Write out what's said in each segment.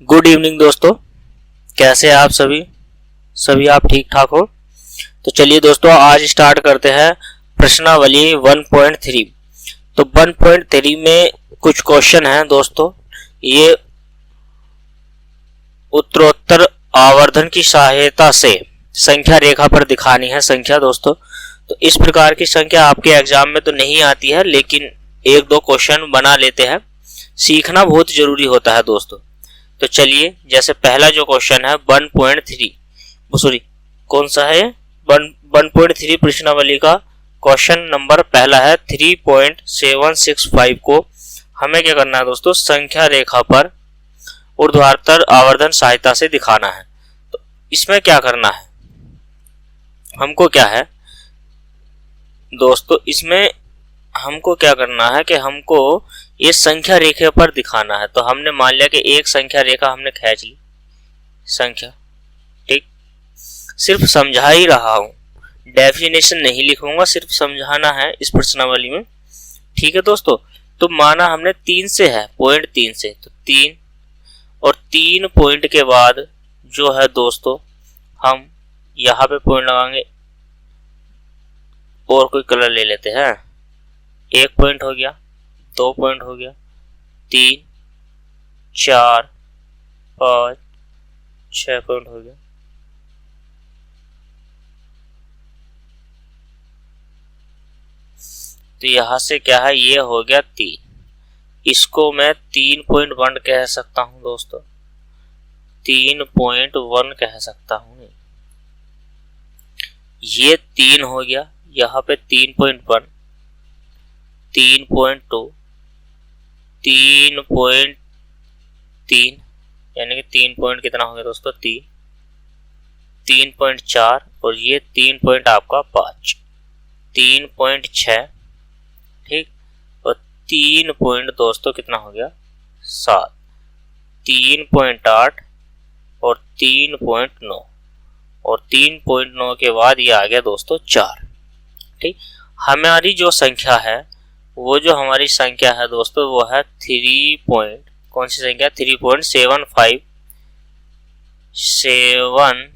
Good evening दोस्तों, कैसे हैं आप सभी आप ठीक ठाक हो। तो चलिए दोस्तों, आज स्टार्ट करते हैं प्रश्नावली 1.3। तो 1.3 में कुछ क्वेश्चन हैं दोस्तों। ये उत्तरोत्तर आवर्धन की सहायता से संख्या रेखा पर दिखानी है संख्या दोस्तों। तो इस प्रकार की संख्या आपके एग्जाम में तो नहीं आती है, लेकिन एक दो क्वेश्चन बना लेते हैं। सीखना बहुत जरूरी होता है दोस्तों। तो चलिए, जैसे पहला जो क्वेश्चन है 1.3, सॉरी कौन सा है 1.3 प्रश्नावली का क्वेश्चन नंबर पहला है 3.765 को हमें क्या करना है दोस्तों, संख्या रेखा पर ऊर्ध्वाधर आवर्धन सहायता से दिखाना है। तो इसमें क्या करना है, हमको क्या है दोस्तों, इसमें हमको क्या करना है कि हमको ये संख्या रेखा पर दिखाना है। तो हमने मान लिया कि एक संख्या रेखा हमने खींच ली संख्या, ठीक। सिर्फ समझा ही रहा हूं, डेफिनेशन नहीं लिखूंगा, सिर्फ समझाना है इस प्रश्नावली में, ठीक है दोस्तों। तो माना हमने 3 से है, पॉइंट 3 से, तो 3 और 3 पॉइंट के बाद जो है दोस्तों, हम यहाँ पे पॉइंट लगाएंगे और कोई कलर ले लेते हैं। 1 पॉइंट हो गया, 2 पॉइंट हो गया, 3, 4, 5, 6 पॉइंट हो गया। तो यहां से क्या है, ये हो गया 3। इसको मैं 3.1 कह सकता हूं दोस्तों, 3.1 कह सकता हूं। ये 3 हो गया, यहाँ पे 3.1, 3.2, 3.3, यानी कि 3 पॉइंट कितना हो गया दोस्तों, 3, 3.4 और ये 3 पॉइंट आपका 5, 3.6, ठीक। और 3 पॉइंट दोस्तों कितना हो गया, 7, 3.8 और 3.9 और 3.9 के बाद ये आ गया दोस्तों 4, ठीक। हमारी जो संख्या है, वो जो हमारी संख्या है दोस्तों, वो है 3 कौन सी संख्या, 3.757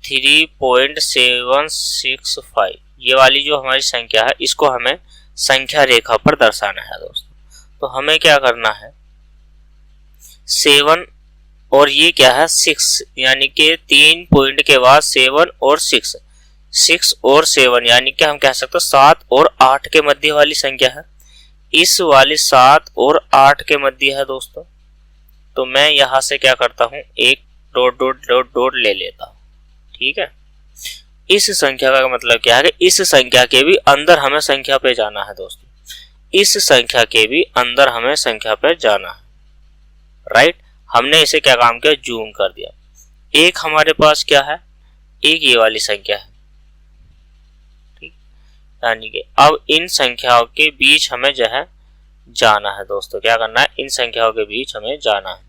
3.765। ये वाली जो हमारी संख्या है, इसको हमें संख्या रेखा पर दर्शाना है दोस्तों। तो हमें क्या करना है, 7 और ये क्या है 6, यानी कि 3 पॉइंट के बाद 7 और 6, 6 और 7 यानी कि हम कह सकते हैं 7 और 8 के मध्य वाली संख्या है। इस वाली 7 और 8 के मध्य है दोस्तों। तो मैं यहां से क्या करता हूं, एक डॉट डॉट डॉट डॉट ले लेता हूं, ठीक है। इस संख्या का मतलब क्या है कि इस संख्या के भी अंदर हमें संख्या पे जाना है दोस्तों, इस संख्या के भी अंदर हमें संख्या पे जाना है, राइट। हमने इसे क्या काम किया, जूम कर दिया। एक हमारे पास क्या है, एक ये वाली संख्या है, ठीक। यानी कि अब इन संख्याओं के बीच हमें जो है जाना है दोस्तों, क्या करना है, इन संख्याओं के बीच हमें जाना है।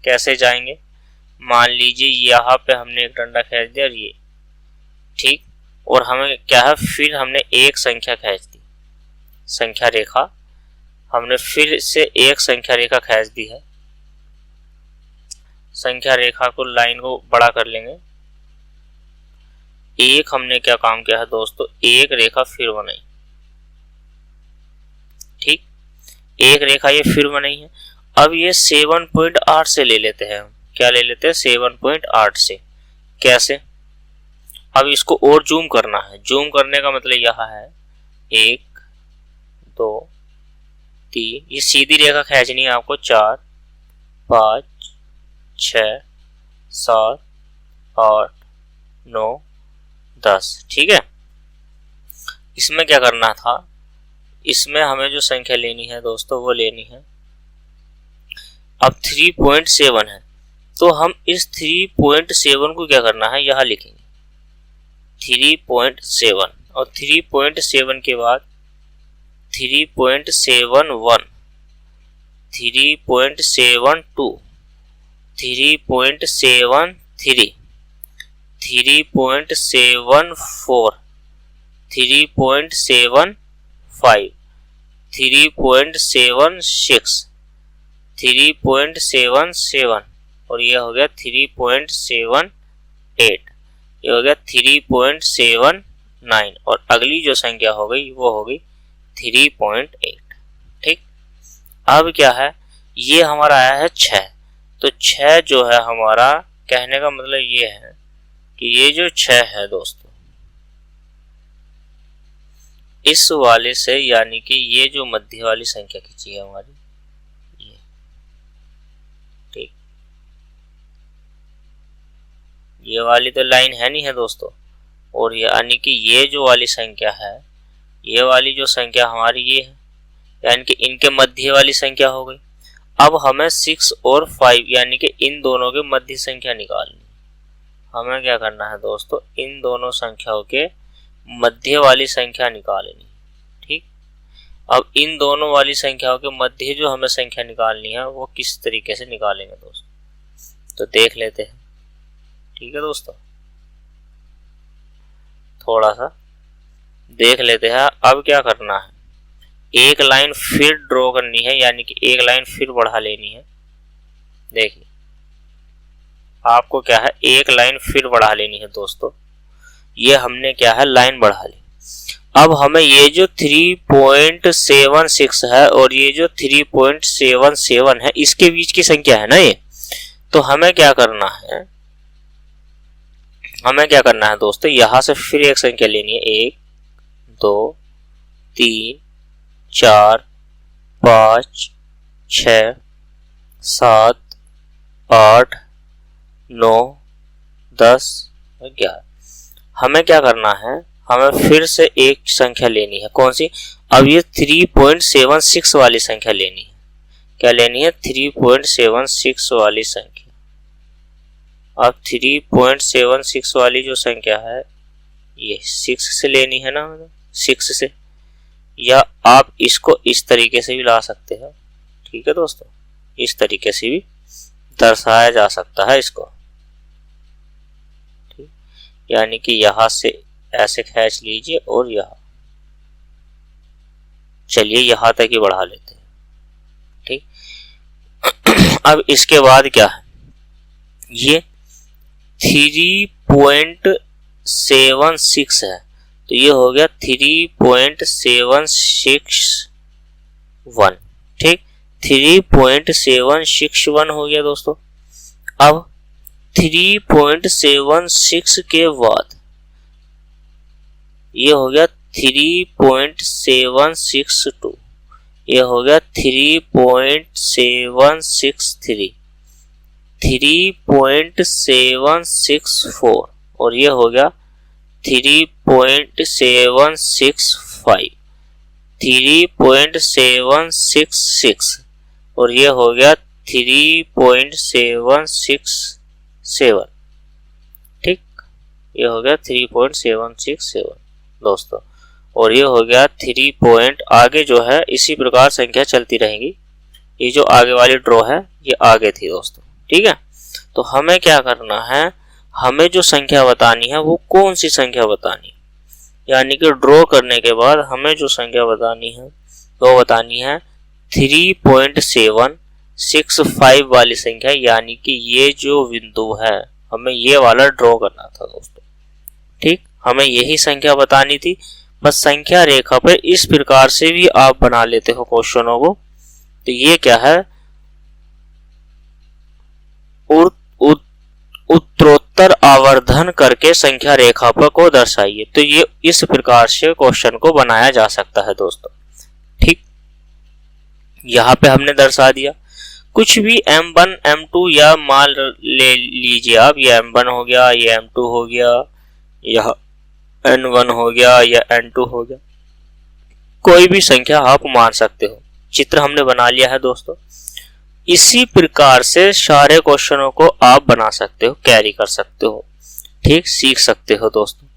कैसे जाएंगे, मान लीजिए यहाँ पे हमने एक डंडा खींच दिया, ये ठीक, और हमें क्या है, फिर हमने एक संख्या खींच दी, संख्या रेखा हमने फिर से एक संख्या रेखा खींच दी है। संख्या रेखा को, लाइन को बड़ा कर लेंगे। एक हमने क्या काम किया है दोस्तों, एक रेखा फिर बनाई, ठीक, एक रेखा ये फिर बनाई है। अब ये 7.8 से ले लेते हैं हम, क्या ले लेते हैं, 7.8 से। कैसे, अब इसको और जूम करना है। जूम करने का मतलब यह है 1, 2, 3, ये सीधी रेखा खींचनी है आपको, 4, 5, 6, 7, 8, 9, 10, ठीक है। इसमें क्या करना था, इसमें हमें जो संख्या लेनी है दोस्तों, वो लेनी है, अब 3.7 है, तो हम इस 3.7 को क्या करना है, यहां लिखेंगे 3.7 और 3.7 के बाद 3.71, 3.72, 3.73, 3.74, 3.75, 3.77 और ये हो गया 3.78, ये हो गया 3.79 और अगली जो संख्या हो गई वो हो गई 3.8। ठीक, अब क्या है, ये हमारा आया है 6, तो 6 जो है हमारा, कहने का मतलब ये है कि ये जो 6 है दोस्तों, इस वाले से यानी कि ये जो मध्य वाली संख्या खींची है हमारी, ये ठीक, ये वाली तो लाइन है नहीं है दोस्तों, और यानी कि ये जो वाली संख्या है, ये वाली जो संख्या हमारी ये है, यानी कि इनके मध्य वाली संख्या हो गई। अब हमें 6 और 5 यानी कि इन दोनों के मध्य संख्या निकालनी। हमें क्या करना है दोस्तों, इन दोनों संख्याओं के मध्य वाली संख्या निकालनी। ठीक, अब इन दोनों वाली संख्याओं के मध्य जो हमें संख्या निकालनी है वो किस तरीके से निकालेंगे दोस्तों, तो देख लेते हैं। ठीक है दोस्तों, थोड़ा सा देख लेते हैं। अब क्या करना है, एक लाइन फिर ड्रॉ करनी है, यानी कि एक लाइन फिर बढ़ा लेनी है। देखिए आपको क्या है, एक लाइन फिर बढ़ा लेनी है दोस्तों। ये हमने क्या है, लाइन बढ़ा ली। अब हमें ये जो 3.76 है और ये जो 3.77 है, इसके बीच की संख्या है ना ये, तो हमें क्या करना है, दोस्तों, यहां से फिर एक संख्या लेनी है। 1 2 3 4 5 6 7 8 9 10 11। हमें क्या करना है, हमें फिर से एक संख्या लेनी है। कौन सी, अब ये 3.76 वाली संख्या लेनी है। क्या लेनी है, 3.76 वाली संख्या। अब 3.76 वाली जो संख्या है ये 6 से लेनी है ना, 6 से, या आप इसको इस तरीके से भी ला सकते हैं। ठीक है दोस्तों, इस तरीके से भी दर्शाया जा सकता है इसको। ठीक, यानी कि यहां से ऐसे खींच लीजिए और यहां, चलिए यहां तक ही बढ़ा लेते हैं। ठीक, अब इसके बाद क्या है, ये 3.76 है, तो ये हो गया 3.761। ठीक, 3.761 हो गया दोस्तों। अब 3.76 के बाद ये हो गया 3.762, ये हो गया 3.763, 3.764 और ये हो गया 3.765, 3.766 और ये हो गया 3.767। ठीक, ये हो गया 3.767 दोस्तों, और ये हो गया 3 पॉइंट। आगे जो है इसी प्रकार संख्या चलती रहेंगी। ये जो आगे वाली ड्रॉ है ये आगे थी दोस्तों। ठीक है, तो हमें क्या करना है, हमें जो संख्या बतानी है वो कौन सी संख्या बतानी है, यानी कि ड्रॉ करने के बाद हमें जो संख्या बतानी है वो बतानी है 3.765 वाली संख्या, यानी कि ये जो बिंदु है हमें ये वाला ड्रॉ करना था दोस्तों। ठीक, हमें यही संख्या बतानी थी। बस संख्या रेखा पर इस प्रकार से भी आप बना लेते हो क्वेश्चनों को। तो ये क्या है, उत्तरोत्तर आवर्धन करके संख्या रेखा पर को दर्शाइए। तो ये इस प्रकार से क्वेश्चन को बनाया जा सकता है दोस्तों। ठीक, यहाँ पे हमने दर्शा दिया। कुछ भी M1 M2 या मान ले लीजिए आप, ये M1 हो गया, ये M2 हो गया, यह N1 हो गया या N2 हो गया, कोई भी संख्या आप मान सकते हो। चित्र हमने बना लिया है दोस्तों। इसी प्रकार से सारे क्वेश्चनों को आप बना सकते हो, कैरी कर सकते हो। ठीक, सीख सकते हो दोस्तों।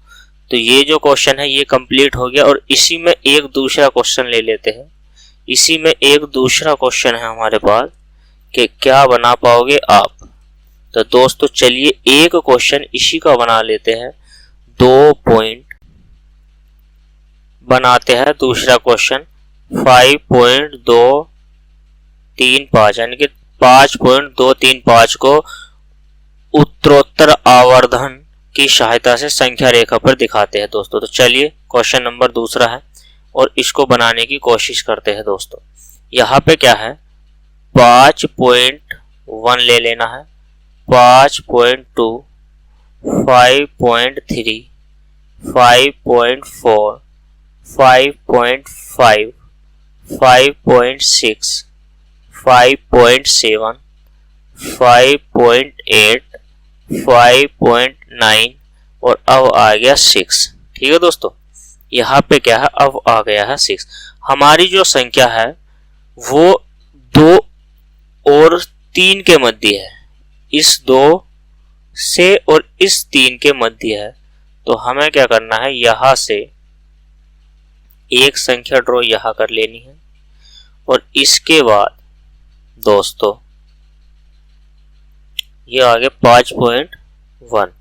तो ये जो क्वेश्चन है ये कंप्लीट हो गया, और इसी में एक दूसरा क्वेश्चन ले लेते हैं। इसी में एक दूसरा क्वेश्चन है हमारे पास कि क्या बना पाओगे आप। तो दोस्तों चलिए एक क्वेश्चन इसी का बना लेते हैं। 2 पॉइंट बनाते हैं दूसरा क्वेश्चन। 5.235 यानी कि 5.235 को उत्तरोत्तर आवर्धन की सहायता से संख्या रेखा पर दिखाते हैं दोस्तों। तो चलिए क्वेश्चन नंबर दूसरा है और इसको बनाने की कोशिश करते हैं दोस्तों। यहाँ पे क्या है 5.1 ले लेना है, 5.2, 5.3, 5.4, 5.5, 5.6, 5.7, 5.8, 5.9 और अब आ गया 6। ठीक है दोस्तों, यहाँ पे क्या है अब आ गया है 6। हमारी जो संख्या है वो 2 और 3 के मध्य है, इस 2 से और इस 3 के मध्य है। तो हमें क्या करना है, यहां से एक संख्या ड्रॉ यहां कर लेनी है और इसके बाद दोस्तों ये आ गया 5.1।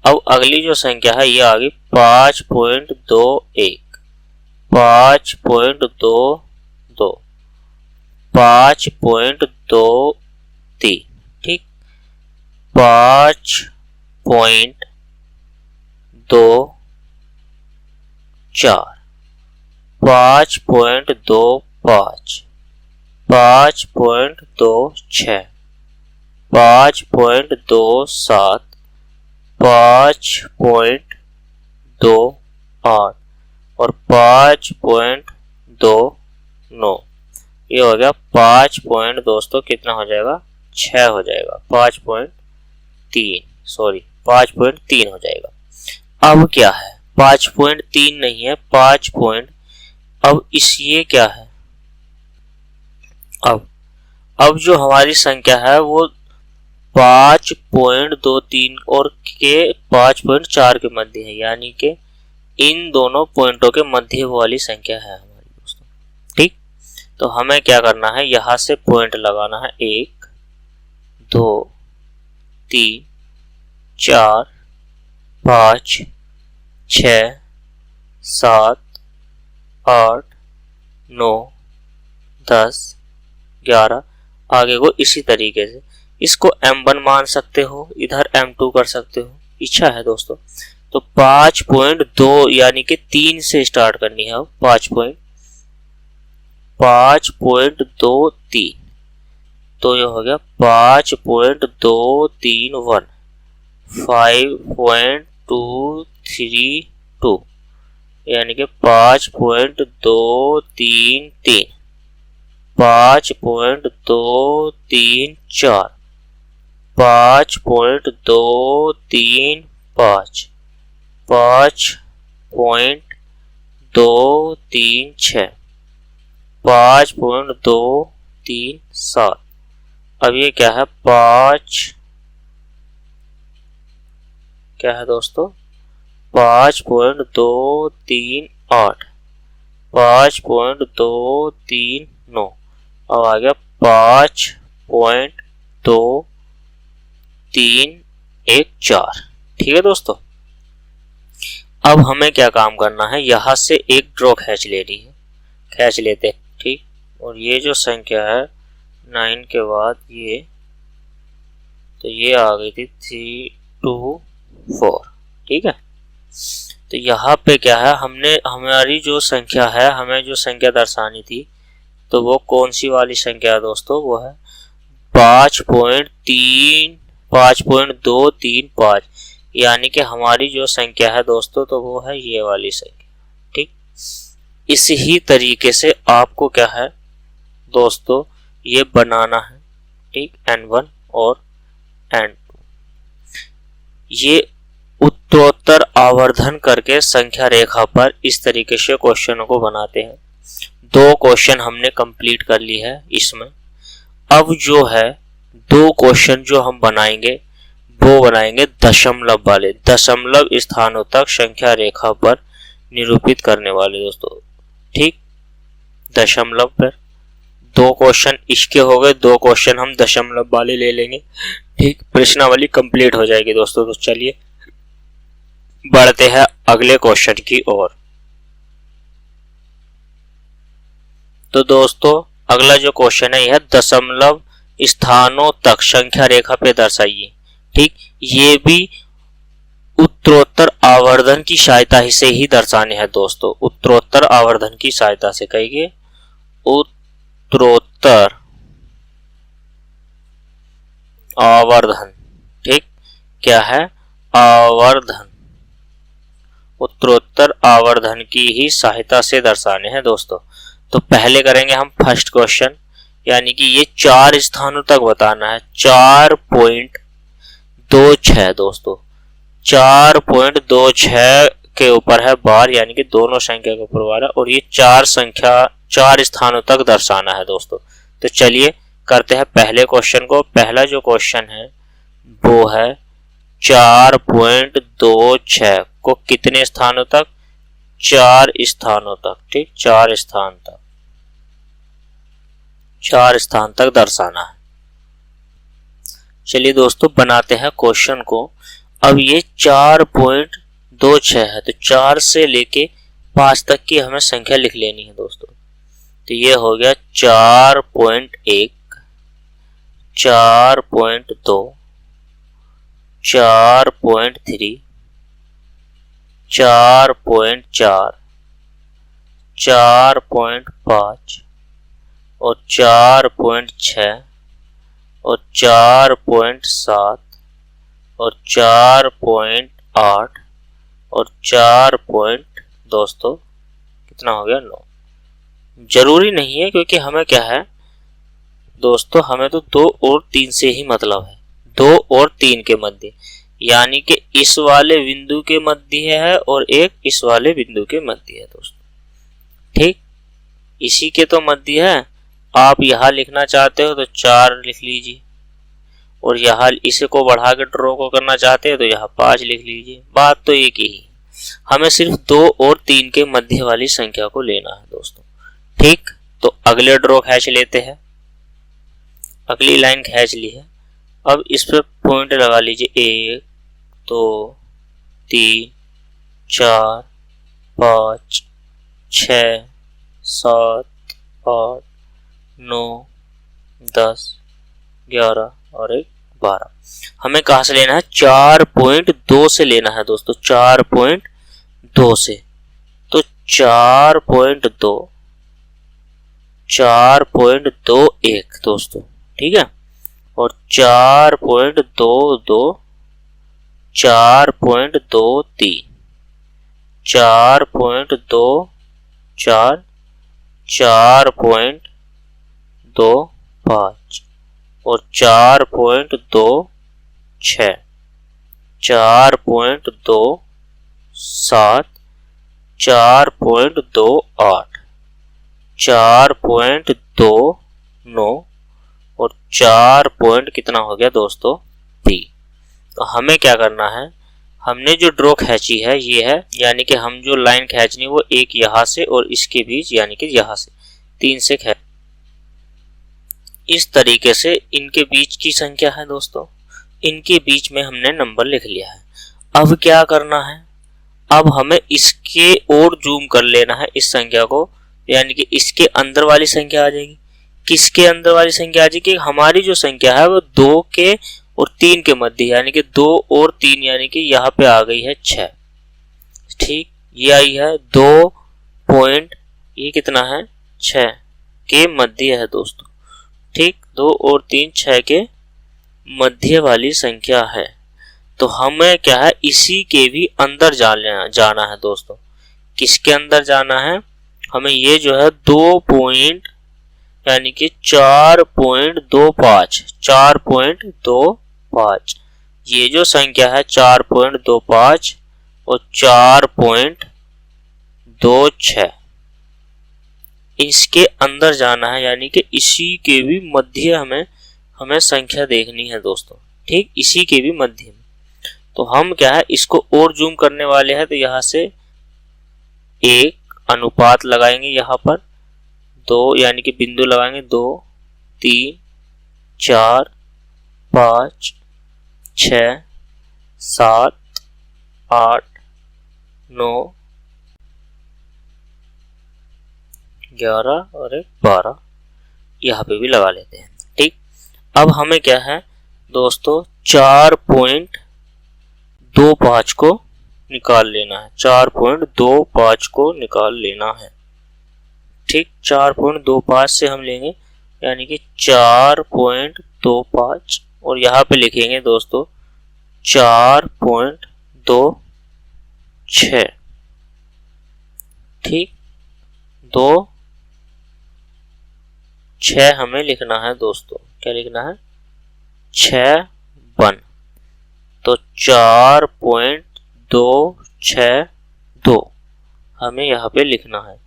अब अगली जो संख्या है ये आ गई 5.21, 5.22, 5.23, ठीक, 5.24, 5.25, 5.26, 5.27, 5.28 और 5.29। ये हो गया 5 पॉइंट दोस्तों कितना हो जाएगा 6 हो जाएगा, 5.3 हो जाएगा। अब क्या है 5.3 नहीं है 5 पॉइंट, अब इस ये क्या है, अब जो हमारी संख्या है वो 5.23 और के 5.4 के मध्य है, यानी कि इन दोनों पॉइंटों के मध्य वाली संख्या है हमारी दोस्तों। ठीक, तो हमें क्या करना है, यहां से पॉइंट लगाना है 1, 2, 3, 4, 5, 6, 7, 8, 9, 10, 11, आगे को इसी तरीके से। इसको M1 मान सकते हो, इधर M2 कर सकते हो, इच्छा है दोस्तों। तो 5.2 यानी कि 3 से स्टार्ट करनी है। 5.23 तो ये हो गया 5.231, 5.232 यानी कि 5.233, 5.234, 5.235, 5.236, 5.237। अब ये क्या है 5 क्या है दोस्तों 5.238, 5.239, अब आ गया 5.2314। ठीक है दोस्तों, अब हमें क्या काम करना है, यहां से एक ड्रॉ खींच लेते हैं। ठीक, और ये जो संख्या है 9 के बाद ये, तो ये आ गई थी 3, 2, 4। ठीक है, तो यहाँ पे क्या है, हमने हमारी जो संख्या है, हमें जो संख्या दर्शानी थी तो वो कौन सी वाली संख्या है दोस्तों, वो है 5.235, यानी कि हमारी जो संख्या है दोस्तों तो वो है ये वाली संख्या। ठीक, इसी तरीके से आपको क्या है दोस्तों ये बनाना है। ठीक, N1 और N2 ये उत्तरोत्तर आवर्धन करके संख्या रेखा पर इस तरीके से क्वेश्चनों को बनाते हैं। 2 क्वेश्चन हमने कंप्लीट कर ली है इसमें। अब जो है 2 क्वेश्चन जो हम बनाएंगे वो बनाएंगे दशमलव वाले, दशमलव स्थानों तक संख्या रेखा पर निरूपित करने वाले दोस्तों। ठीक, दशमलव पर 2 क्वेश्चन इसके हो गए, 2 क्वेश्चन हम दशमलव वाले ले लेंगे। ठीक, प्रश्नावली कंप्लीट हो जाएगी दोस्तों। तो चलिए बढ़ते हैं अगले क्वेश्चन की ओर। तो दोस्तों अगला जो क्वेश्चन है यह दशमलव स्थानों तक संख्या रेखा पे दर्शाइए। ठीक, ये भी उत्तरोत्तर आवर्धन की सहायता से ही दर्शाने हैं दोस्तों। उत्तरोत्तर आवर्धन की सहायता से कहिए, उत्तरोत्तर आवर्धन। ठीक, क्या है? आवर्धन। उत्तरोत्तर आवर्धन की ही सहायता से दर्शाने हैं दोस्तों। तो पहले करेंगे हम फर्स्ट क्वेश्चन, यानी कि ये 4 स्थानों तक बताना है। 4.26 दोस्तों, 4.26 के ऊपर है बार, यानी कि दोनों संख्या के ऊपर बार है, और ये 4 स्थानों तक दर्शाना है दोस्तों। तो चलिए करते हैं पहले क्वेश्चन को। पहला जो क्वेश्चन है वो है 4.26 को कितने स्थानों तक? 4 स्थानों तक। ठीक, 4 स्थान तक, 4 स्थान तक दर्शाना है। चलिए दोस्तों बनाते हैं क्वेश्चन को। अब ये 4.26 है, तो 4 से लेके 5 तक की हमें संख्या लिख लेनी है दोस्तों। तो ये हो गया 4.1, 4.2, 4.3, 4.4, 4.5 और 4.6 और 4.7 और 4.8 और 4 दोस्तों कितना हो गया? 9। जरूरी नहीं है, क्योंकि हमें क्या है दोस्तों, हमें तो 2 और 3 से ही मतलब है। 2 और 3 के मध्य, यानी कि इस वाले बिंदु के मध्य है और एक इस वाले बिंदु के मध्य है दोस्तों। ठीक, इसी के तो मध्य है। आप यहां लिखना चाहते हो तो 4 लिख लीजिए, और यहाँ इसे को बढ़ा के ड्रॉ को करना चाहते हो तो यहाँ 5 लिख लीजिए। बात तो एक ही, हमें सिर्फ 2 और 3 के मध्य वाली संख्या को लेना है दोस्तों। ठीक, तो अगले ड्रॉ खींच लेते हैं। अगली लाइन खींच ली है। अब इस पर पॉइंट लगा लीजिए। 1 2 3 4 5 6 7 8 9 10 11 और 1 12। हमें कहां से लेना है? 4.2 से लेना है दोस्तों। 4.2 से, तो 4.2 4.21 दोस्तों। ठीक है, और 4.22 4.23 4.24 4.25 और 4.26 4.27 4.28 4.29 और 4 कितना हो गया दोस्तों? 3। तो हमें क्या करना है? हमने जो ड्रॉ खींची है ये है, यानी कि हम जो लाइन खींचनी वो एक यहाँ से और इसके बीच, यानी कि यहाँ से 3 से खींच। इस तरीके से इनके बीच की संख्या है दोस्तों। इनके बीच में हमने नंबर लिख लिया है। अब क्या करना है? अब हमें इसके और जूम कर लेना है इस संख्या को, यानी कि इसके अंदर वाली संख्या आ जाएगी। किसके अंदर वाली संख्या आ जाएगी? हमारी जो संख्या है वो 2 के और 3 के मध्य, यानी कि 2 और 3, यानी कि यहाँ पे आ गई है 6। ठीक, ये आई है 2 पॉइंट, ये कितना है? 6 के मध्य है दोस्तों। ठीक, 2 और 3 6 के मध्य वाली संख्या है। तो हमें क्या है? इसी के भी अंदर जाना है दोस्तों। किसके अंदर जाना है? हमें ये जो है 2 पॉइंट, यानी कि 4.25 4.25, ये जो संख्या है 4.25 और 4.26, इसके अंदर जाना है, यानी कि इसी के भी मध्य हमें संख्या देखनी है दोस्तों। ठीक, इसी के भी मध्य में। तो हम क्या है, इसको और जूम करने वाले हैं। तो यहाँ से एक अनुपात लगाएंगे, यहाँ पर 2, यानी कि बिंदु लगाएंगे 2 3 4 5 6 7 8 9 11 और एक 12 यहाँ पे भी लगा लेते हैं। ठीक, अब हमें क्या है दोस्तों 4.25 को निकाल लेना है। 4.25 को निकाल लेना है। ठीक, 4.25 से हम लेंगे यानी कि 4.25 और यहाँ पे लिखेंगे दोस्तों 4.26। ठीक, 26 हमें लिखना है दोस्तों। क्या लिखना है? 6 तो 4.262 हमें यहाँ पे लिखना है।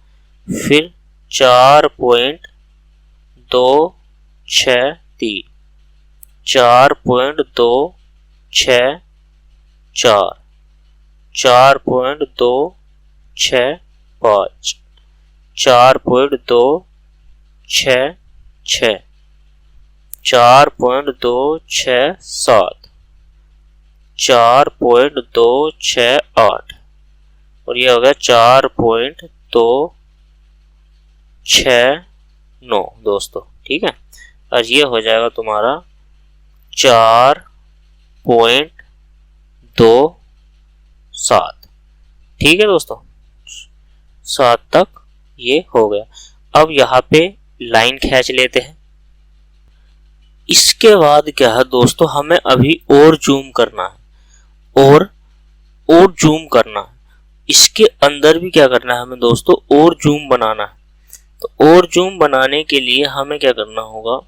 फिर 4.263 4.264 4.265 4.266 4.267 4.268 और ये हो गया 4.269 दोस्तों। ठीक है, और ये हो जाएगा तुम्हारा 4.27। ठीक है दोस्तों, 7 तक ये हो गया। अब यहाँ पे लाइन खींच लेते हैं। इसके बाद क्या है दोस्तों, हमें अभी और जूम करना है और जूम करना है। इसके अंदर भी क्या करना है हमें दोस्तों, और जूम बनाना है। तो और जूम बनाने के लिए हमें क्या करना होगा,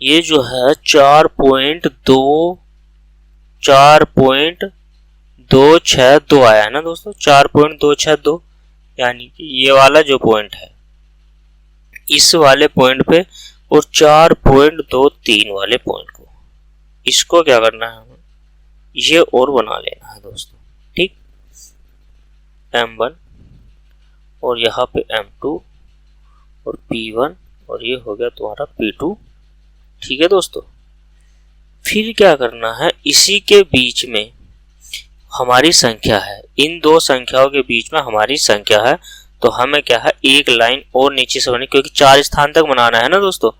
ये जो है 4.262 आया है ना दोस्तों, 4.262 यानी कि ये वाला जो पॉइंट है इस वाले पॉइंट पे और 4.23 वाले पॉइंट को, इसको क्या करना है हमें, ये और बना लेना है दोस्तों। ठीक, M1 और यहाँ पे M2 और P1 और ये हो गया तुम्हारा P2। ठीक है दोस्तों, फिर क्या करना है, इसी के बीच में हमारी संख्या है, इन दो संख्याओं के बीच में हमारी संख्या है। तो हमें क्या है, एक लाइन और नीचे से बनानी, क्योंकि 4 स्थान तक बनाना है ना दोस्तों।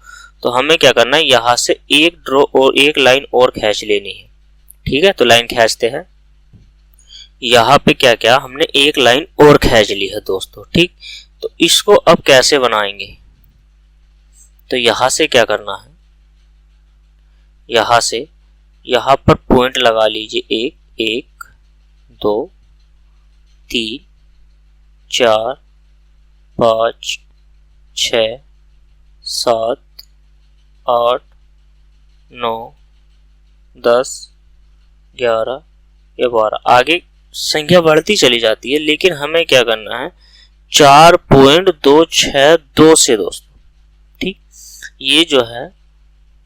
तो हमें क्या करना है, यहाँ से एक ड्रॉ और एक लाइन और खींच लेनी है। ठीक है, तो लाइन खींचते हैं। यहाँ पे क्या क्या हमने एक लाइन और खींच ली है दोस्तों। ठीक, तो इसको अब कैसे बनाएंगे, तो यहाँ से क्या करना है, यहाँ से यहाँ पर पॉइंट लगा लीजिए, 1 1 2 3 4 5 6 7 8 9 10 11 या 12 आगे संख्या बढ़ती चली जाती है, लेकिन हमें क्या करना है 4.262 से दोस्तों। ठीक, ये जो है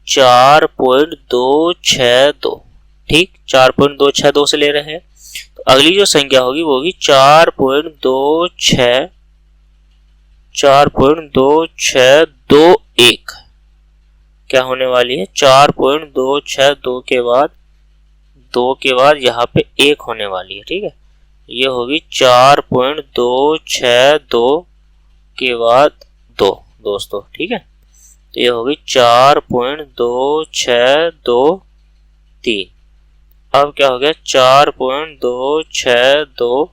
4.262। ठीक, 4.262 से ले रहे हैं। तो अगली जो संख्या होगी वो होगी 4.2621। क्या होने वाली है, 4.262 के बाद 2 के बाद यहाँ पे 1 होने वाली है। ठीक है, ये होगी 4.262 के बाद 2 दोस्तों। ठीक है, तो ये होगी 4.2623। अब क्या हो गया, 4.2624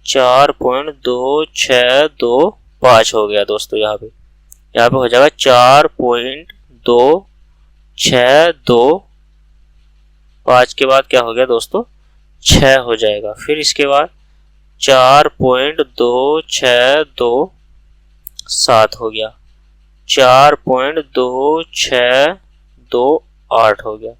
4.2625 हो गया दोस्तों। यहाँ पे हो जाएगा 4.262 के बाद क्या हो गया दोस्तों, 6 हो जाएगा। फिर इसके बाद 4.262 हो गया, 4.2628 हो गया,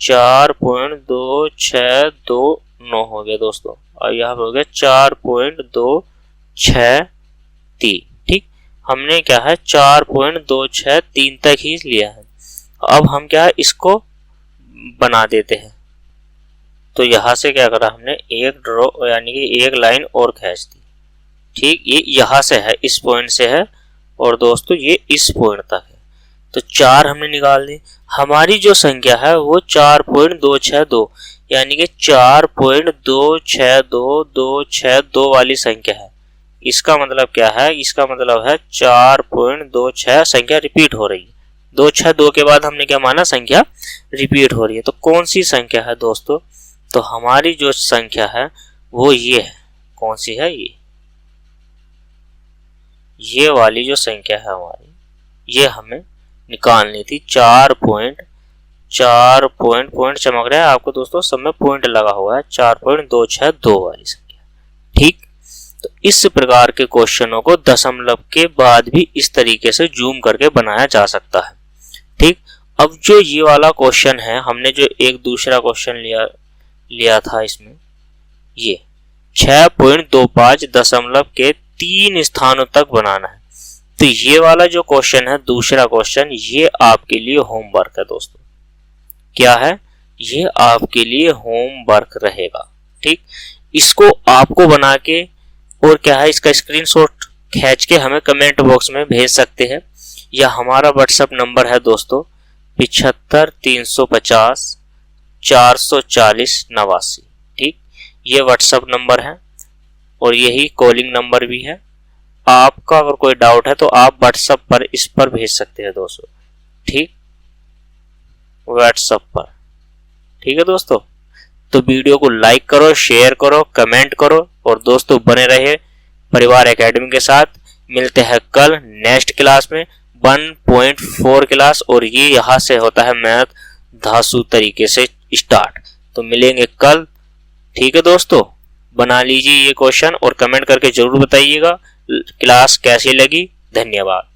4.2629 हो गया दोस्तों, और यहाँ पे हो गया 4.263। ठीक, हमने क्या है 4.263 तक ही लिया है। अब हम क्या है इसको बना देते हैं। तो यहाँ से क्या करा हमने, एक ड्रॉ यानी कि एक लाइन और खींच दी। ठीक, ये यहाँ से है, इस पॉइंट से है, और दोस्तों ये इस पॉइंट तक है। तो 4 हमने निकाल दी। हमारी जो संख्या है वो 4.262 यानी कि 4.262 वाली संख्या है। इसका मतलब क्या है, इसका मतलब है 4.26 संख्या रिपीट हो रही है। 262 के बाद हमने क्या माना, संख्या रिपीट हो रही है। तो कौन सी संख्या है दोस्तों, तो हमारी जो संख्या है वो ये है। कौन सी है, ये वाली जो संख्या है हमारी, ये हमें निकालनी थी। 4 पॉइंट चमक रहा है आपको दोस्तों, सब में पॉइंट लगा हुआ है, 4.262 वाली संख्या। ठीक, तो इस प्रकार के क्वेश्चनों को दशमलव के बाद भी इस तरीके से जूम करके बनाया जा सकता है। ठीक, अब जो ये वाला क्वेश्चन है, हमने जो एक दूसरा क्वेश्चन लिया था, इसमें ये 6.25 दशमलव के 3 स्थानों तक बनाना है। तो ये वाला जो क्वेश्चन है, दूसरा क्वेश्चन, ये आपके लिए होमवर्क है दोस्तों। क्या है, ये आपके लिए होमवर्क रहेगा। ठीक, इसको आपको बना के और क्या है, इसका स्क्रीनशॉट खींच के हमें कमेंट बॉक्स में भेज सकते हैं, या हमारा व्हाट्सएप नंबर है दोस्तों 75 350 440 89। ठीक, ये व्हाट्सएप नंबर है और यही कॉलिंग नंबर भी है। आपका अगर कोई डाउट है तो आप व्हाट्सएप पर इस पर भेज सकते हैं दोस्तों। ठीक, व्हाट्सएप पर। ठीक है दोस्तों, तो वीडियो को लाइक करो, शेयर करो, कमेंट करो और दोस्तों बने रहे परिवार एकेडमी के साथ। मिलते हैं कल नेक्स्ट क्लास में 1.4 क्लास, और ये यहाँ से होता है मैथ धांसू तरीके से स्टार्ट। तो मिलेंगे कल। ठीक है दोस्तों, बना लीजिए ये क्वेश्चन और कमेंट करके जरूर बताइएगा क्लास कैसी लगी। धन्यवाद।